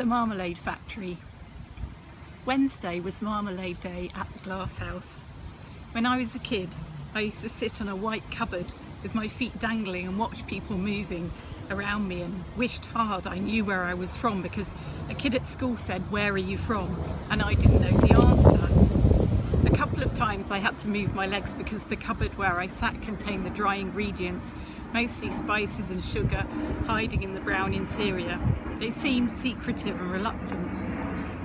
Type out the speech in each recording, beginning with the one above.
The Marmalade Factory. Wednesday was Marmalade Day at the glass house. When I was a kid, I used to sit on a white cupboard with my feet dangling and watch people moving around me and wished hard I knew where I was from, because a kid at school said, "Where are you from?" and I didn't know the answer. A couple of times I had to move my legs because the cupboard where I sat contained the dry ingredients, mostly spices and sugar, hiding in the brown interior. It seemed secretive and reluctant.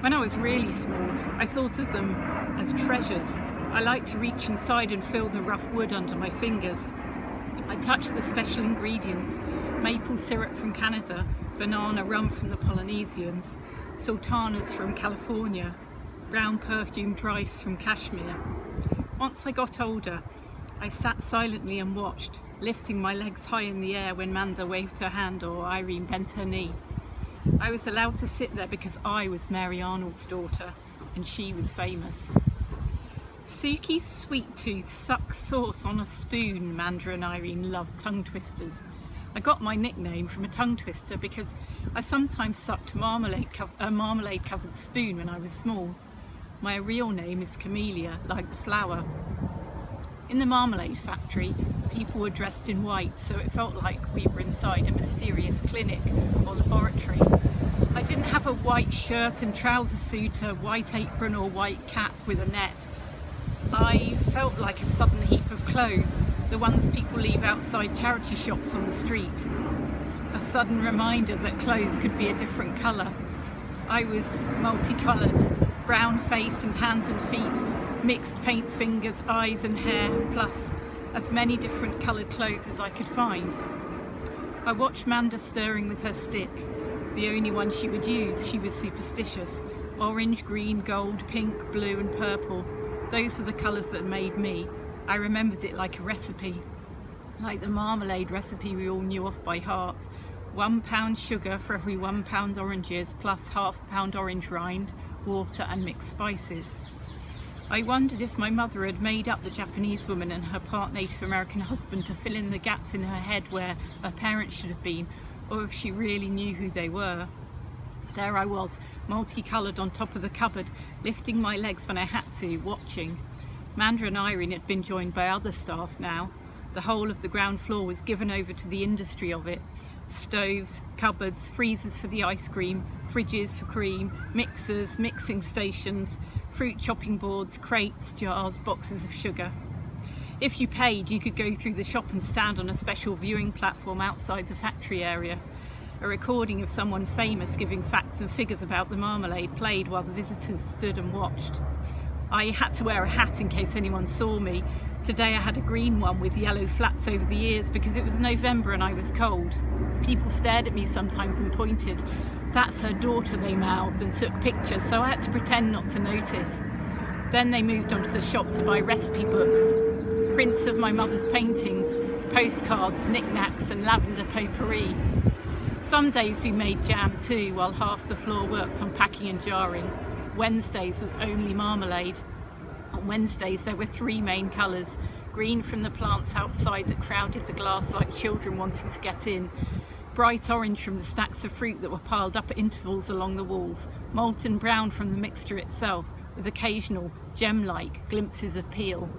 When I was really small, I thought of them as treasures. I liked to reach inside and feel the rough wood under my fingers. I touched the special ingredients: maple syrup from Canada, banana rum from the Polynesians, sultanas from California, brown perfumed rice from Kashmir. Once I got older, I sat silently and watched, lifting my legs high in the air when Manda waved her hand or Irene bent her knee. I was allowed to sit there because I was Mary Arnold's daughter and she was famous. Suki's sweet tooth sucks sauce on a spoon. Manda and Irene loved tongue twisters. I got my nickname from a tongue twister because I sometimes sucked a marmalade covered spoon when I was small. My real name is Camellia, like the flower. In the Marmalade Factory, people were dressed in white, so it felt like we were inside a mysterious clinic or laboratory. I didn't have a white shirt and trouser suit, a white apron or white cap with a net. I felt like a sudden heap of clothes, the ones people leave outside charity shops on the street. A sudden reminder that clothes could be a different colour. I was multicoloured, brown face and hands and feet, mixed paint fingers, eyes and hair, plus as many different coloured clothes as I could find. I watched Manda stirring with her stick, the only one she would use. She was superstitious. Orange, green, gold, pink, blue and purple. Those were the colours that made me. I remembered it like a recipe, like the marmalade recipe we all knew off by heart. 1 pound sugar for every 1 pound oranges, plus half a pound orange rind, water and mixed spices. I wondered if my mother had made up the Japanese woman and her part Native American husband to fill in the gaps in her head where her parents should have been, or if she really knew who they were. There I was, multicoloured on top of the cupboard, lifting my legs when I had to, watching. Manda and Irene had been joined by other staff now. The whole of the ground floor was given over to the industry of it. Stoves, cupboards, freezers for the ice cream, fridges for cream, mixers, mixing stations, fruit chopping boards, crates, jars, boxes of sugar. If you paid, you could go through the shop and stand on a special viewing platform outside the factory area. A recording of someone famous giving facts and figures about the marmalade played while the visitors stood and watched. I had to wear a hat in case anyone saw me. Today I had a green one with yellow flaps over the ears because it was November and I was cold. People stared at me sometimes and pointed. "That's her daughter," they mouthed, and took pictures, so I had to pretend not to notice. Then they moved on to the shop to buy recipe books, prints of my mother's paintings, postcards, knickknacks and lavender potpourri. Some days we made jam too, while half the floor worked on packing and jarring. Wednesdays was only marmalade. On Wednesdays there were 3 main colours: green from the plants outside that crowded the glass like children wanting to get in, bright orange from the stacks of fruit that were piled up at intervals along the walls, molten brown from the mixture itself, with occasional gem-like glimpses of peel.